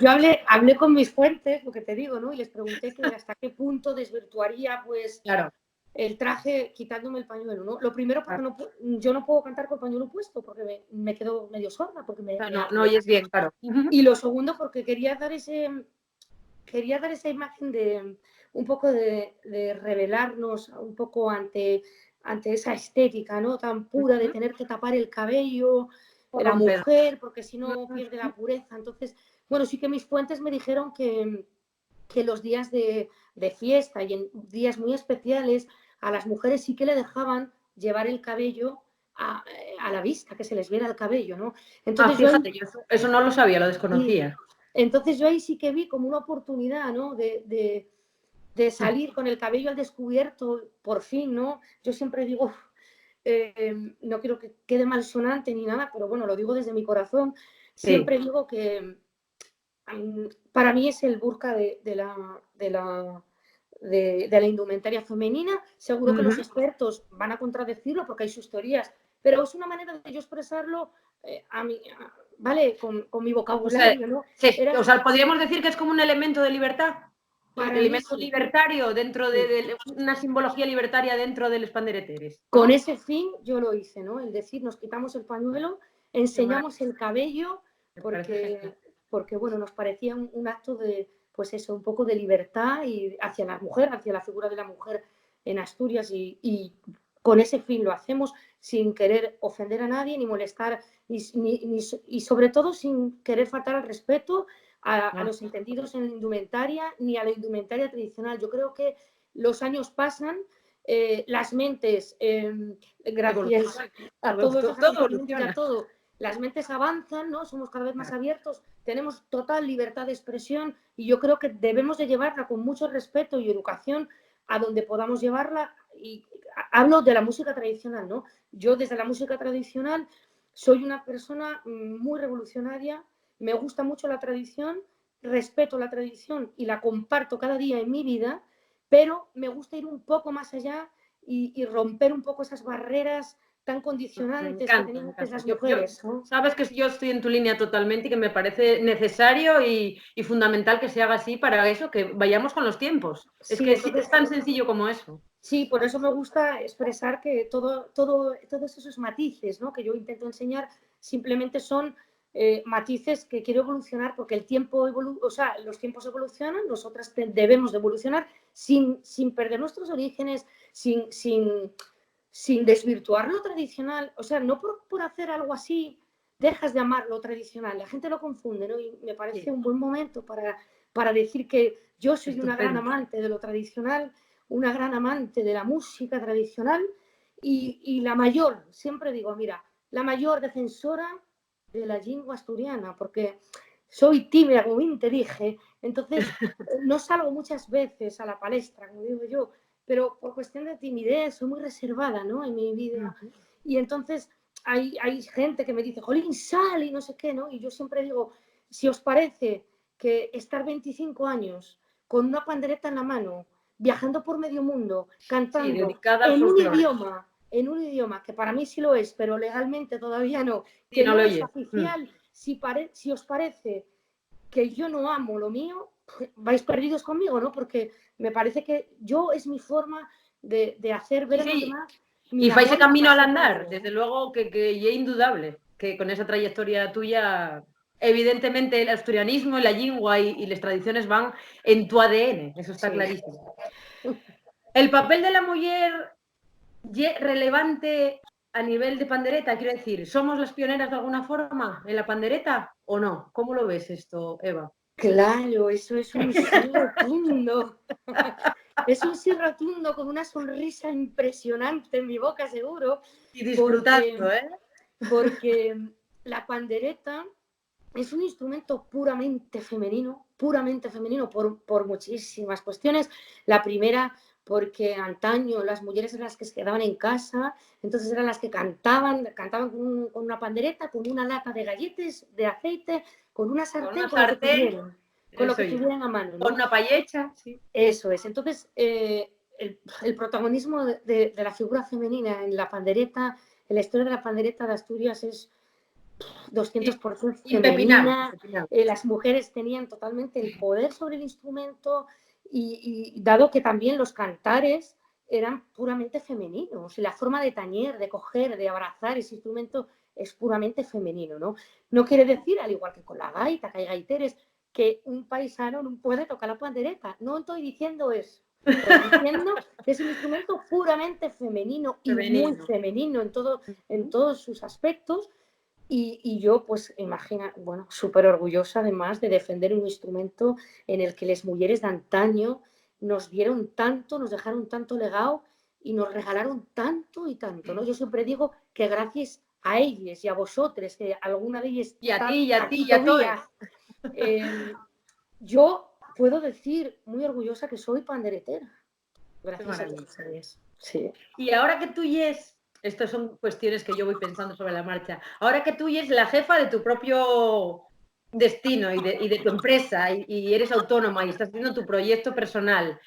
yo hablé con mis fuentes, lo que te digo, ¿no? Y les pregunté que hasta qué punto desvirtuaría pues Claro, el traje quitándome el pañuelo, ¿no? Lo primero porque claro. yo no puedo cantar con el pañuelo puesto porque me quedo medio sorda, porque O sea, no, no oyes bien, claro. Y lo segundo porque quería dar esa imagen de un poco de revelarnos un poco ante esa estética, ¿no? Tan pura de tener que tapar el cabello, la Rompedor. mujer, porque si no pierde la pureza. Entonces, bueno, sí que mis fuentes me dijeron que los días de fiesta y en días muy especiales a las mujeres sí que le dejaban llevar el cabello a la vista, que se les viera el cabello, ¿no? Ah, Entonces yo fíjate, yo eso no lo sabía, lo sí, desconocía. entonces yo ahí sí que vi como una oportunidad, ¿no? De salir con el cabello al descubierto, por fin, ¿no? Yo siempre digo, no quiero que quede malsonante ni nada, pero bueno, lo digo desde mi corazón, Sí. siempre digo que para mí es el burka de la indumentaria femenina. Seguro que los expertos van a contradecirlo porque hay sus teorías, pero es una manera de yo expresarlo ¿vale? Con mi O sea, vocabulario, ¿no? sí, Era, o sea, podríamos decir que es como un elemento de libertad, para mí elemento sí, libertario dentro sí. de una simbología libertaria dentro del Spandereteres, Con ¿no? ese fin yo lo hice, ¿no? El decir, nos quitamos el pañuelo, Qué enseñamos maravilla, el cabello, me parece genial. porque bueno, nos parecía un acto de, pues eso, un poco de libertad y hacia la mujer, hacia la figura de la mujer en Asturias y con ese fin lo hacemos sin querer ofender a nadie ni molestar y sobre todo sin querer faltar al respeto a Ah, los entendidos en la indumentaria ni a la indumentaria tradicional. Yo creo que los años pasan, las mentes, gracias evoluciona, a todos esos todo acontecimientos y a evoluciona. todo, las mentes avanzan, ¿no? Somos cada vez más abiertos, tenemos total libertad de expresión y yo creo que debemos de llevarla con mucho respeto y educación a donde podamos llevarla. Y hablo de la música tradicional, ¿no? Yo desde la música tradicional soy una persona muy revolucionaria, me gusta mucho la tradición, respeto la tradición y la comparto cada día en mi vida, pero me gusta ir un poco más allá y romper un poco esas barreras tan Me condicionantes que encanta, me tenían antes encanta. las mujeres, ¿no? Sabes que yo estoy en tu línea totalmente y que me parece necesario y fundamental que se haga así para eso, que vayamos con los tiempos. Es Sí, que sí, entonces, es tan sencillo como eso. sí, por eso me gusta expresar que todos esos matices, ¿no? Que yo intento enseñar simplemente son matices que quiero evolucionar porque el tiempo o sea, los tiempos evolucionan, nosotras debemos de evolucionar sin perder nuestros orígenes, sin desvirtuar lo tradicional. O sea, no por hacer algo así dejas de amar lo tradicional. La gente lo confunde, ¿no? Y me parece Sí, un buen momento para decir que yo soy una gran estupendo. amante de lo tradicional, una gran amante de la música tradicional y la mayor, siempre digo, mira, la mayor defensora de la lengua asturiana, porque soy tímida, como bien te dije, entonces no salgo muchas veces a la palestra, como digo yo, pero por cuestión de timidez soy muy reservada, ¿no? En mi vida Y entonces hay gente que me dice, jolín, sal y no sé qué, ¿no? Y yo siempre digo, si os parece que estar 25 años con una pandereta en la mano, viajando por medio mundo, Sí, cantando dedicada al folclore. en un idioma que para mí sí lo es, pero legalmente todavía no, Sí, que no no lo es oyes. oficial, si os parece que yo no amo lo mío, vais perdidos conmigo, ¿no? Porque me parece que yo es mi forma de hacer ver Sí, a los sí. demás mi Y fai ese amor y mi camino al pasión por andar, ellos, desde ¿no? luego que é indudable, que con esa trayectoria tuya, evidentemente el asturianismo, la lingua y las tradiciones van en tu ADN, eso está Sí. clarísimo. El papel de la mujer relevante a nivel de pandereta, quiero decir, ¿somos las pioneras de alguna forma en la pandereta o no? ¿Cómo lo ves esto, Eva? Claro, eso es un sí rotundo. Es un sí rotundo con una sonrisa impresionante en mi boca, seguro, Y disfrutando, porque, ¿eh? porque la pandereta es un instrumento puramente femenino por muchísimas cuestiones. La primera, porque antaño las mujeres eran las que se quedaban en casa, entonces eran las que cantaban con una pandereta, con una lata de galletes, de aceite, con una Con sartén, una sartén, con lo eso que ya. tuvieran a mano, Con ¿no? una payecha, sí. Eso es. Entonces, el protagonismo de la figura femenina en la pandereta, en la historia de la pandereta de Asturias es 200% Impepinable, femenina. impepinable. Las mujeres tenían totalmente el poder sobre el instrumento y dado que también los cantares eran puramente femeninos, la forma de tañer, de coger, de abrazar ese instrumento es puramente femenino, ¿no? No quiere decir, al igual que con la gaita, que hay gaiteres, que un paisano no puede tocar la pandereta. No estoy diciendo eso. Estoy diciendo que es un instrumento puramente femenino y muy Femenino. femenino en todos sus aspectos. Y yo, pues, imagina, bueno, súper orgullosa además de defender un instrumento en el que las mujeres de antaño nos dieron tanto, nos dejaron tanto legado y nos regalaron tanto y tanto, ¿no? Yo siempre digo que gracias a ellas y a vosotros, que alguna de ellas Y a ti, está y a ti, aquí y a todos. todavía, eh, yo puedo decir muy orgullosa que soy panderetera, Qué gracias a maravilla. todos ellos. Sí. Y ahora que tú es, estas son cuestiones que yo voy pensando sobre la marcha, ahora que tú es la jefa de tu propio destino y de tu empresa y eres autónoma y estás haciendo tu proyecto personal,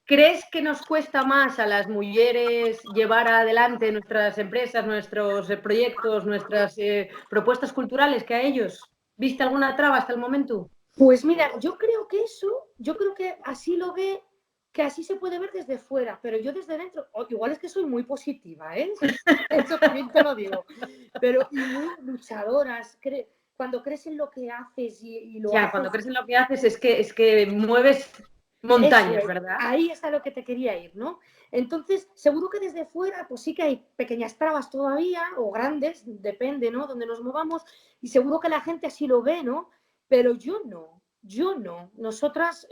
¿crees que nos cuesta más a las mujeres llevar adelante nuestras empresas, nuestros proyectos, nuestras propuestas culturales que a ellos? ¿Viste alguna traba hasta el momento? Pues mira, yo creo que así lo ve, que así se puede ver desde fuera, pero yo desde dentro, igual es que soy muy positiva, ¿eh? Eso también te lo digo, pero y muy luchadoras, cuando crees en lo que haces y lo Ya, cuando haces, crees en lo que haces es que mueves eso montañas, es, ¿verdad? ahí es a lo que te quería ir, ¿no? Entonces, seguro que desde fuera, pues sí que hay pequeñas trabas todavía, o grandes, depende, ¿no? Donde nos movamos, y seguro que la gente así lo ve, ¿no? Pero yo no, yo no. Nosotras,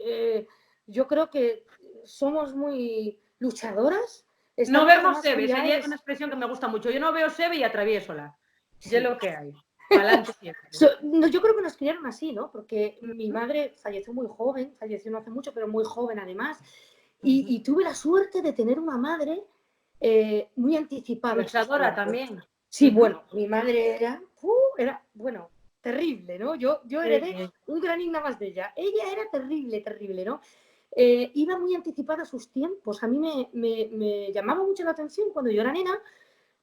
yo creo que somos muy luchadoras, No estamos vemos además Sebe, esa ya es una criadas. expresión que me gusta mucho. Yo no veo Sebe y atraviésola. Ya Sí. lo que hay. Pa'lante siempre. No, yo creo que nos criaron así, ¿no? Porque mi madre falleció muy joven, falleció no hace mucho, pero muy joven además, y tuve la suerte de tener una madre muy anticipada a sus Luchadora tiempos. también. Sí, bueno, mi madre era, bueno, terrible, ¿no? Yo Qué heredé bien. un granito más de ella. Ella era terrible, terrible, ¿no? Iba muy anticipada a sus tiempos. A mí me llamaba mucho la atención cuando yo era nena,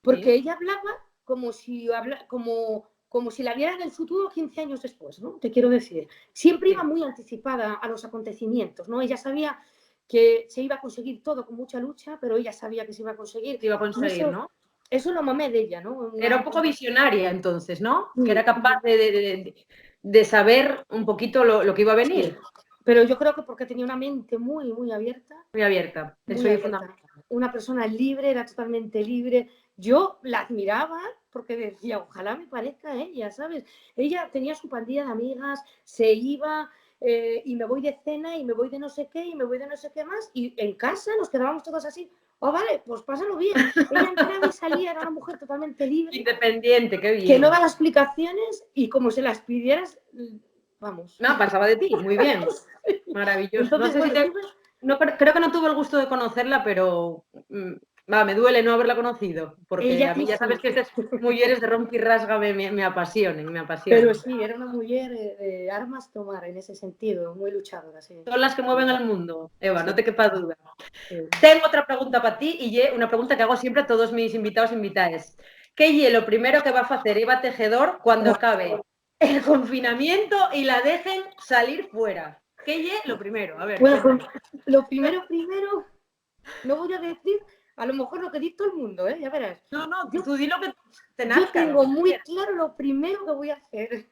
porque Sí, ella hablaba como si la viera en el futuro 15 años después, ¿no? Te quiero decir. Siempre iba sí. muy anticipada a los acontecimientos, ¿no? Ella sabía que se iba a conseguir todo con mucha lucha, pero ella sabía que se iba a conseguir. Se iba a Y conseguir, ¿no? eso lo mamé de ella, ¿no? Era un poco visionaria entonces, ¿no? Que era capaz Sí, de saber un poquito lo que iba a sí. venir. Pero yo creo que porque tenía una mente muy, muy abierta, Muy abierta. Eso muy es abierta. fundamental. Una persona libre, era totalmente libre. Yo la admiraba porque decía, ojalá me parezca a ella, ¿sabes? Ella tenía su pandilla de amigas, se iba y me voy de cena y me voy de no sé qué y me voy de no sé qué más. Y en casa nos quedábamos todos así. Oh, vale, pues pásalo bien. Ella entraba y salía, era una mujer totalmente libre, Independiente, qué que no bien. daba explicaciones y como se las pidieras, vamos. No, pasaba de ti, muy bien. Maravilloso. No Entonces, sé si bueno, te... No, creo que no tuve el gusto de conocerla, pero Va, me duele no haberla conocido, porque Ella a mí sí, ya sabes sí. que estas mujeres de rompe y rasga me apasionan, me Pero apasionan. sí, era una mujer de armas tomar en ese sentido, muy luchadora, sí. Son las que mueven el mundo, Eva, Sí, no te quepa duda. sí. Tengo otra pregunta para ti y una pregunta que hago siempre a todos mis invitados e invitadas. ¿Qué es lo primero que va a hacer Eva Tejedor cuando acabe el confinamiento y la dejen salir fuera? ¿Qué es lo primero? A ver, Bueno, cuéntame. lo primero, no voy a decir a lo mejor lo que dice todo el mundo, ¿eh? Ya verás. No, Yo, tú di lo que te yo nazca, lo tengo que muy quieras. claro lo primero que voy a hacer.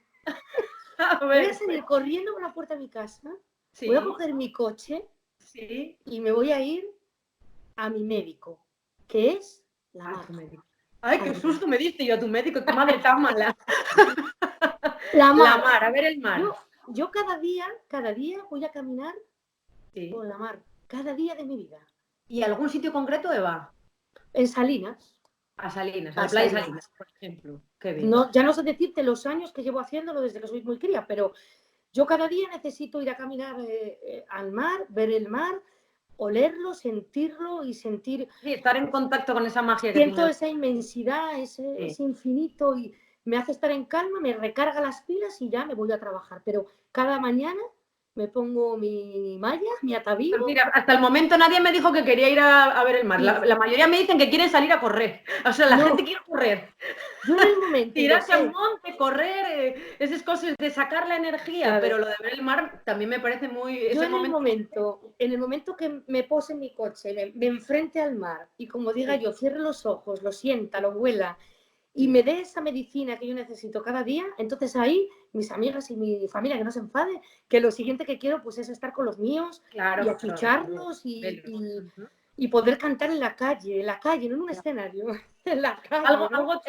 A Voy a ver, salir corriendo por la puerta de mi casa, voy a sí, coger mi coche sí. y me voy a ir a mi médico, que es la A mar. tu médico. Ay, A qué la mar. susto me diste yo a tu médico, qué madre tan mala. La La mar. mar, a ver el mar. Yo cada día voy a caminar Sí. por la mar. Cada día de mi vida. ¿Y algún sitio concreto, Eva? En Salinas. A Salinas, a A la playa de Salinas, Salinas. por ejemplo. Qué bien. No, ya no sé decirte los años que llevo haciéndolo desde que soy muy cría, pero yo cada día necesito ir a caminar al mar, ver el mar, olerlo, sentirlo y sentir, Sí, estar en contacto con esa magia que tiene siento el... esa inmensidad, Sí. ese infinito y me hace estar en calma, me recarga las pilas y ya me voy a trabajar. Pero cada mañana me pongo mi malla, mi Pues atavío. mira, hasta el momento nadie me dijo que quería ir a ver el mar. Y La mayoría me dicen que quieren salir a correr. O sea, la gente no, quiere correr. yo en el momento, y lo Tirarse a un sé, monte, correr, esas cosas de sacar la energía. claro, Pero lo de ver el mar también me parece muy... yo Ese momento... en el momento que me pose en mi coche, me enfrente al mar y como diga Sí, yo, cierre los ojos, lo sienta, lo huela y sí. me dé esa medicina que yo necesito cada día, entonces ahí mis amigas y mi familia que no se enfade, que lo siguiente que quiero pues es estar con los míos y Claro, claro. achucharlos Velos. Ujú. y poder cantar en la calle, no en un escenario, en la calle, ¿no? Algo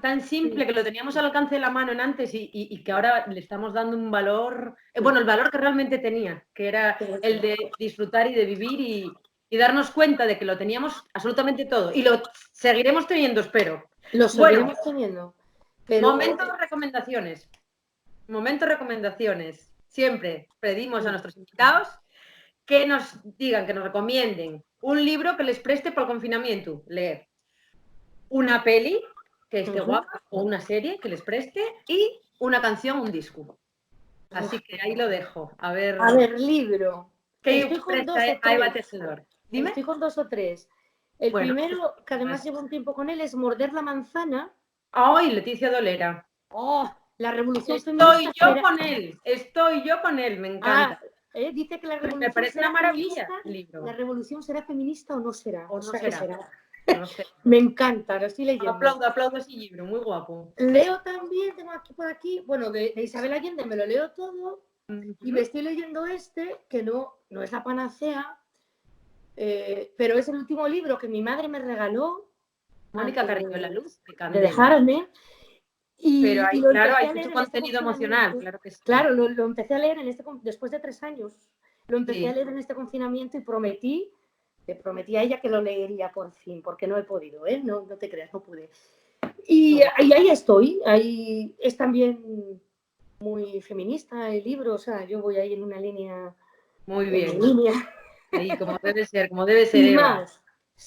tan simple Sí, que lo teníamos al alcance de la mano en antes y que ahora le estamos dando un valor, sí, bueno, el valor que realmente tenía, que era el sí. de disfrutar y de vivir y darnos cuenta de que lo teníamos absolutamente todo. Y lo seguiremos teniendo, espero. Lo Bueno, seguiremos teniendo, pero momento de recomendaciones. Momento de recomendaciones. Siempre pedimos a sí. nuestros invitados que nos digan, que nos recomienden un libro que les preste por el confinamiento, leer. Una peli que esté Ujú. guapa o una serie que les preste y una canción, un disco. Así que ahí lo dejo. A A ver, ver, libro. ¿qué presta a Eva Tejedor? Dime. Estoy con dos o tres. El Bueno, primero, que además llevo un tiempo con él, es Morder la manzana. ¡ay, Leticia Dolera! Oh, la revolución Estoy feminista será. yo con él, me Ah, encanta. dice que Me parece una maravilla el la libro. revolución será feminista o no será. O O no sea, ¿qué será, será? no sé. Me encanta, lo estoy leyendo. Aplaudo ese libro, muy guapo. Leo también, tengo aquí por aquí, bueno, de Isabel Allende me lo leo todo y me Ujú. estoy leyendo este, que no es la panacea, pero es el último libro que mi madre me regaló Mónica antes Carrillo, La luz de de Candela. dejarme Pero y ahí, lo claro, empecé hay a mucho leer en este contenido emocional, confinamiento. claro que sí. Claro, lo empecé a leer después de 3 años. Lo empecé a Sí. leer en este confinamiento y le prometí a ella que lo leería por fin, porque no he podido, ¿eh? No, no te creas, no pude. Y ahí estoy, ahí es también muy feminista el libro, o sea, yo voy ahí Muy en mi bien. línea. Ahí, como debe ser, Y Eva. más,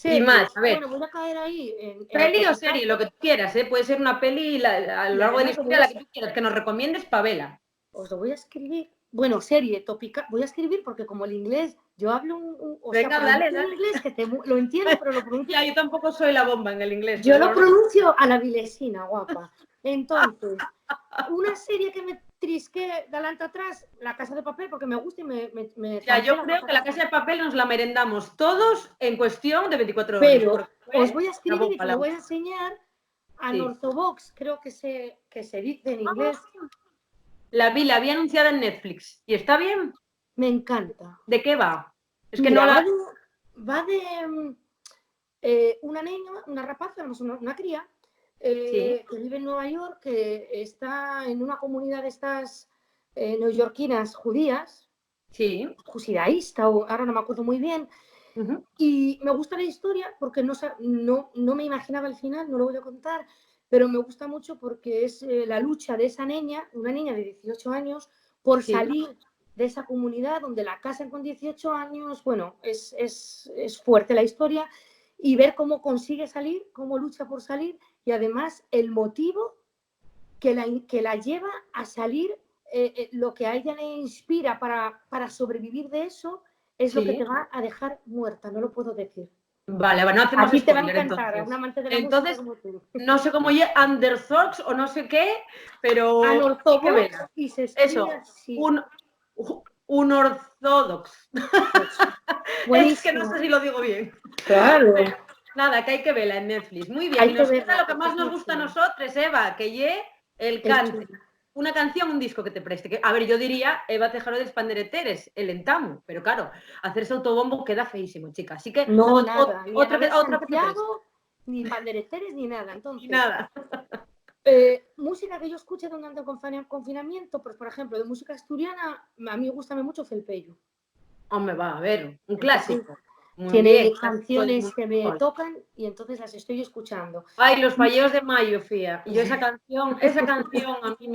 Y más, series. a ver, Bueno, voy a caer ahí en peli o serie, lo Atopicazo que tú quieras, ¿eh? Puede ser una peli a lo y largo de la además historia, la que tú quieras, que nos recomiendes Pavela. os lo voy a escribir. Bueno, serie, tópica, voy a escribir porque como el inglés, yo hablo o sea, Venga, dale, pronuncio un dale. inglés que lo entiendo, pero lo pronuncio. Ya, yo tampoco soy la bomba en el inglés, Yo pero lo bueno. pronuncio a la vilesina, guapa. Entonces, una serie que me trisqué de adelante atrás, La Casa de Papel, porque me gusta y me Ya, zampé yo la creo Casa que de la Casa Papel. de Papel nos la merendamos todos en cuestión de 24 horas, Pero porque os fue voy a la escribir y bomba, te la lo voy bomba. a enseñar a Sí. Northobox, creo que se dice en inglés. La vi anunciada en Netflix. ¿Y está bien? Me encanta. ¿De qué va? Es que no Mira, la... va de una niña, una rapaza, una cría, Sí, que vive en Nueva York, que está en una comunidad de estas neoyorquinas judías, sí. judaísta, o ahora no me acuerdo muy bien, Ujú. y me gusta la historia porque no me imaginaba el final, no lo voy a contar, pero me gusta mucho porque es la lucha de esa niña, una niña de 18 años, por Sí. salir de esa comunidad donde la casan con 18 años. Bueno, es fuerte la historia y ver cómo consigue salir, cómo lucha por salir y además el motivo que la lleva a salir, lo que a ella le inspira para sobrevivir de eso es lo que te Sí. va a dejar muerta, no lo puedo decir. Vale, no A hacemos ti te va a spoiler encantar, a un entonces. amante de la música Entonces, como tú. no sé cómo oye Underdogs o no sé qué, pero hay que Anorthodox verla. y se escribe Eso, así. un ortodox. Pues, Es que no sé buenísimo. si lo digo bien. Claro. Nada, que hay que verla en Netflix. Muy bien. Hay Y que nos queda verla lo que porque más es nos muy gusta a chula. nosotros, Eva, que lle el Es cante. chula. Una canción, un disco que te preste. Que, a ver, yo diría Eva Tejero de Spandereteres, el Entamo, pero claro, hacerse autobombo queda feísimo, chica. Así que No, nada, ni otra, Anabel otra que te preste. Santiago, ni pandereteres, ni nada. Y Entonces, nada. música que yo escuché durante el confinamiento, pues por ejemplo, de música asturiana, a mí me gusta mucho Felpeyo. Hombre, va a ver, un Entonces, clásico. Muy bien, tiene todo el canciones mundo. que me tocan y entonces las estoy escuchando. Ay, los falleos de mayo, Fía. Yo esa canción a mí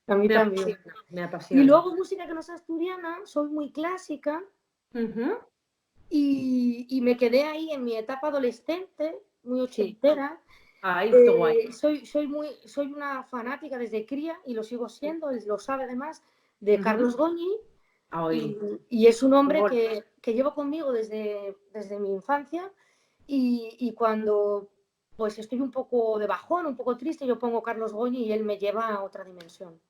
A mí me también. apasiona, me Y apasiona. luego música que no es asturiana, soy muy clásica Ujú. y me quedé ahí en mi etapa adolescente, muy Sí. ochentera. Ay, qué guay. Soy una fanática desde cría y lo sigo siendo, él lo sabe además, de Ujú. Carlos Goñi Ay, y es un hombre gol. que llevo conmigo desde mi infancia y cuando pues estoy un poco de bajón, un poco triste, yo pongo Carlos Goñi y él me lleva a otra dimensión.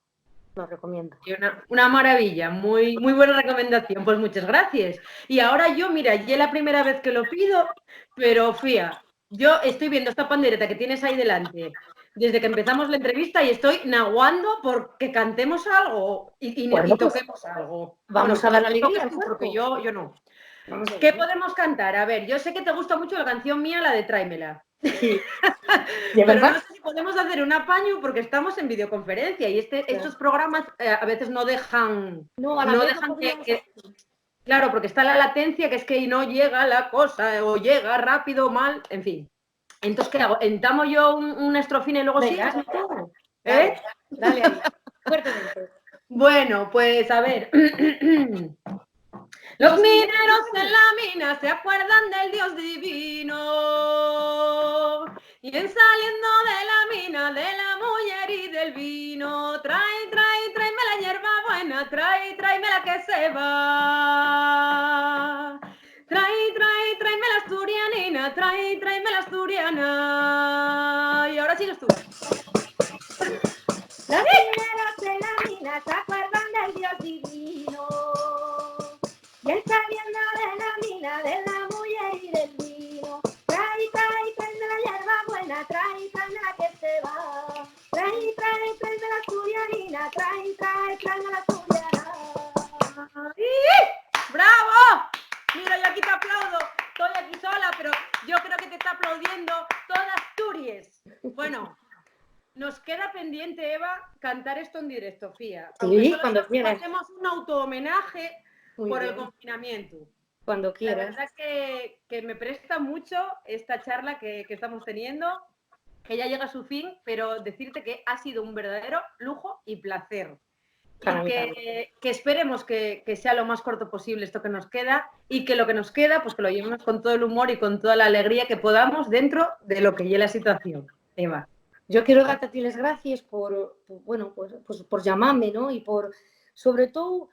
Lo recomiendo. Y una maravilla, muy, muy buena recomendación. Pues muchas gracias. Y ahora yo, mira, ya es la primera vez que lo pido, pero Fía, yo estoy viendo esta pandereta que tienes ahí delante desde que empezamos la entrevista y estoy naguando porque cantemos algo y Bueno, pues toquemos algo. Bueno, vamos a dar alegría toques al tú, porque cuerpo. yo no. Vamos a ¿Qué ver. podemos cantar? A ver, yo sé que te gusta mucho la canción mía, la de Tráemela. Sí, ¿de Pero no verdad? sé si podemos hacer un apaño porque estamos en videoconferencia y Claro. estos programas a veces no dejan, No, a la no vez no dejan podríamos que, hacer. claro, porque está la latencia que es que no llega la cosa o llega rápido o mal, en fin. Entonces, ¿qué hago? ¿Entamo yo una estrofina y luego Venga, sigues tú? ¿Eh? dale, dale ahí, fuertemente. Bueno, pues a ver. ¿No Los vas a venir mineros en también? la mina se acuerdan del Dios divino y en saliendo de la mina, de la mujer y del vino, tráeme la hierba buena, tráeme la que se va. Tráeme la asturianina, tráeme la asturiana. Y ahora sigues tú. Los mineros en la mina se acuerdan del Dios divino y él saliendo de la mina, de la mujer y del vino, tráeme la hierba buena, tráeme la que se va, tráeme la asturianina, tráeme la asturiana. ¡Bravo! Mira, yo aquí te aplaudo. Estoy aquí sola, pero yo creo que te está aplaudiendo toda Asturias. Bueno, nos queda pendiente, Eva, cantar esto en directo, Fía. Aunque Sí, solo cuando quieras. hacemos un auto-homenaje Muy por el bien, confinamiento. cuando La quieras. verdad que me presta mucho esta charla que estamos teniendo, que ya llega a su fin, pero decirte que ha sido un verdadero lujo y placer. Para Y mí también. que esperemos que sea lo más corto posible esto que nos queda y que lo que nos queda, pues que lo llevemos con todo el humor y con toda la alegría que podamos dentro de lo que lleve la situación. Eva. Yo quiero darte a ti las gracias bueno, pues por llamarme, ¿no? Y sobre todo,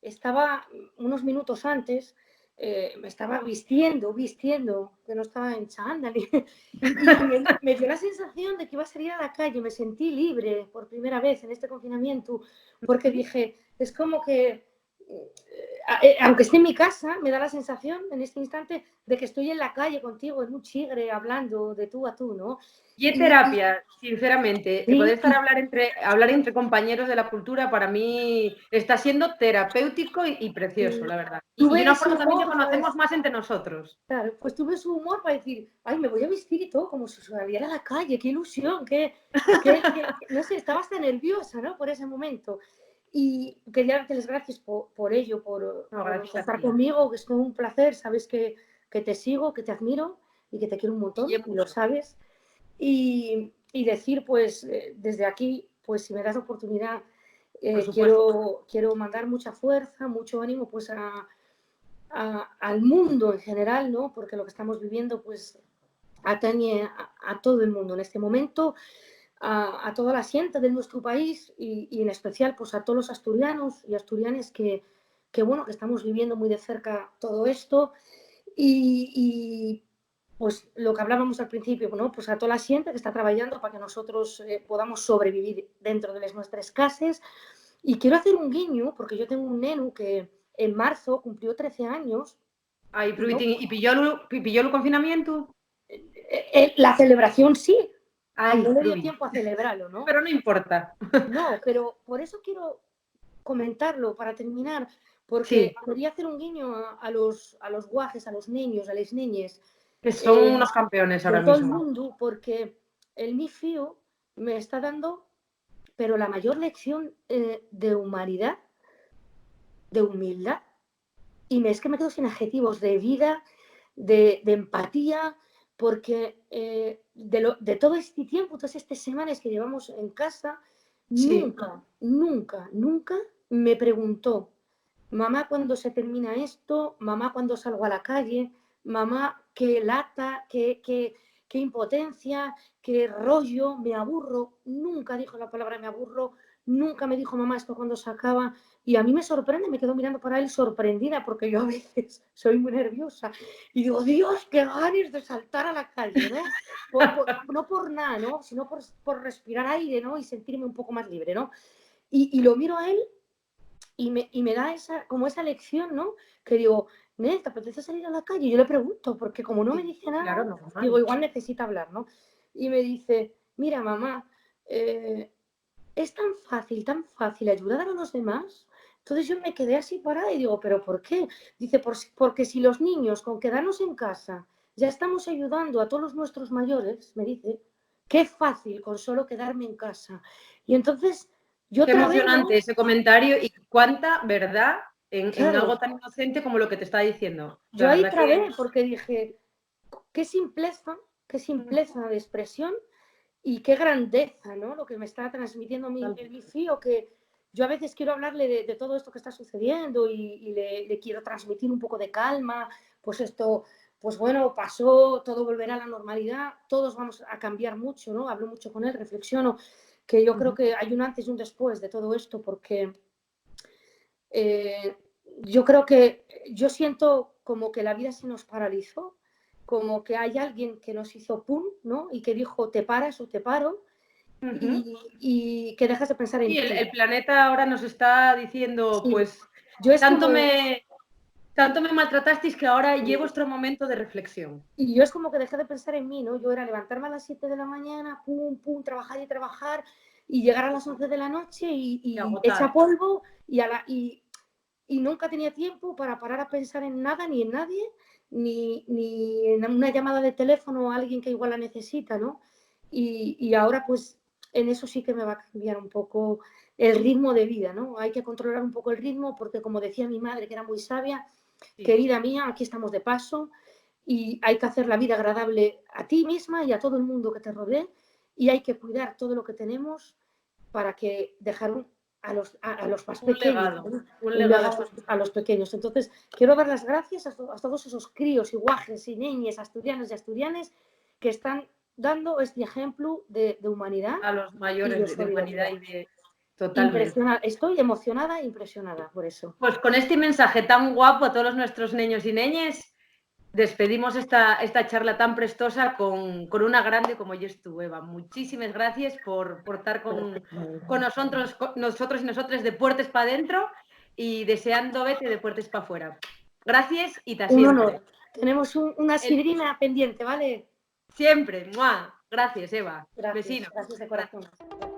estaba unos minutos antes, me estaba vistiendo, que no estaba en chándal, y me dio la sensación de que iba a salir a la calle, me sentí libre por primera vez en este confinamiento, porque dije, es como que, aunque esté en mi casa, me da la sensación en este instante de que estoy en la calle contigo, en un chigre, hablando de tú a tú, ¿no? Y en Y, terapia, sinceramente, y, poder estar hablar entre compañeros de la cultura para mí está siendo terapéutico y precioso, la verdad. Y de tuve una ese forma también que humor, ¿sabes? conocemos más entre nosotros. Claro, pues tuve su humor para decir, ay, me voy a vestir y todo, como si saliera a la calle, qué ilusión, no sé, estaba hasta nerviosa, ¿no? Por ese momento. Y quería darte las gracias por ello, No, por gracias a estar ti. conmigo, que es un placer, sabes que te sigo, que te admiro y que te quiero un Y montón, y lo mucho, sabes. Y decir, pues, desde aquí, pues, si me das la oportunidad, por supuesto. quiero mandar mucha fuerza, mucho ánimo, pues, al mundo en general, ¿no? Porque lo que estamos viviendo pues atañe a todo el mundo en este momento, a toda la gente de nuestro país y en especial pues a todos los asturianos y asturianes que bueno, que estamos viviendo muy de cerca todo esto y pues lo que hablábamos al principio, ¿no? Pues a toda la gente que está trabajando para que nosotros podamos sobrevivir dentro de las nuestras casas. Y quiero hacer un guiño, porque yo tengo un neno que en marzo cumplió 13 años. Ai, Y no, y pilló el confinamiento? la celebración sí, Ai, no le dio Rui, tiempo a celebrarlo, ¿no? pero no importa. No, pero por eso quiero comentarlo para terminar, porque Sí, quería hacer un guiño a los guajes, a los niños, a las niñas que son unos campeones de ahora todo el mismo. mundo, porque el mi fío me está dando, pero la mayor lección de humanidad, de humildad, y es que me quedo sin adjetivos de vida, de empatía, porque de todo este tiempo, todas estas semanas que llevamos en casa, Sí, nunca, nunca, nunca me preguntó, mamá, ¿cuándo se termina esto? Mamá, ¿cuándo salgo a la calle? Mamá, qué lata, qué impotencia, qué rollo, me aburro. Nunca dijo la palabra me aburro, nunca me dijo mamá esto cuando se acaba. Y a mí me sorprende, me quedo mirando para él sorprendida porque yo a veces soy muy nerviosa y digo, Dios, qué ganas de saltar a la calle, ¿no? No por nada, ¿no? Sino por respirar aire, ¿no? Y sentirme un poco más libre, ¿no? Y lo miro a él y me da como esa lección, ¿no? Que digo, Nel, ¿te apetece salir a la calle? Yo le pregunto, porque como no me sí, dice claro, nada, digo, normal. igual necesita hablar, ¿no? Y me dice, mira, mamá, es tan fácil ayudar a los demás. Entonces yo me quedé así parada y digo, ¿pero por qué? Dice, porque si los niños con quedarnos en casa ya estamos ayudando a todos nuestros mayores, me dice, qué fácil con solo quedarme en casa. Y entonces yo Qué trabé, emocionante ¿no? ese comentario y cuánta verdad en Claro, algo tan inocente como lo que te está diciendo. yo La ahí verdad que trabé porque dije, qué simpleza de expresión y qué grandeza, ¿no? Lo que me está transmitiendo mi fío, que yo a veces quiero hablarle de todo esto que está sucediendo y le quiero transmitir un poco de calma, pues esto, pues bueno, pasó, todo volverá a la normalidad, todos vamos a cambiar mucho, ¿no? Hablo mucho con él, reflexiono, que yo creo que hay un antes y un después de todo esto, porque eh, yo creo que yo siento como que la vida se nos paralizó, como que hay alguien que nos hizo pum, ¿no? Y que dijo, te paras o te paro, y que dejas de pensar sí, en ti. el planeta ahora nos está diciendo, Sí, pues, yo es tanto como, me, tanto me maltratasteis que ahora llevo vuestro momento de reflexión. y yo es como que dejé de pensar en mí, ¿no? Yo era levantarme a las 7 de la mañana, pum, pum, trabajar y trabajar, y llegar a las 11 de la noche Y y agotar. hecha polvo, y nunca tenía tiempo para parar a pensar en nada ni en nadie, ni en una llamada de teléfono a alguien que igual la necesita, ¿no? Y ahora pues en eso sí que me va a cambiar un poco el ritmo de vida, ¿no? Hay que controlar un poco el ritmo porque como decía mi madre, que era muy sabia, Sí. querida mía, aquí estamos de paso y hay que hacer la vida agradable a ti misma y a todo el mundo que te rodee y hay que cuidar todo lo que tenemos para que dejar a los más Un pequeños, legado, ¿no? un Un legado. legado a los pequeños. Entonces, quiero dar las gracias a todos esos críos y guajes y niñas, asturianos y asturianes que están dando este ejemplo de humanidad A los y mayores de de humanidad solidaridad. y de... Totalmente. Impresionada, estoy emocionada e impresionada por eso. Pues con este mensaje tan guapo a todos nuestros niños y niñas, despedimos esta charla tan prestosa con una grande como yo estuve, Eva. Muchísimas gracias por estar con nosotros y nosotras de puertas para adentro y deseando vete de puertas para afuera. Gracias y ta Un siempre. honor. Tenemos una sidrina pendiente, ¿vale? Siempre. ¡Mua! Gracias, Eva. Gracias, Vecino. gracias de Gracias. corazón.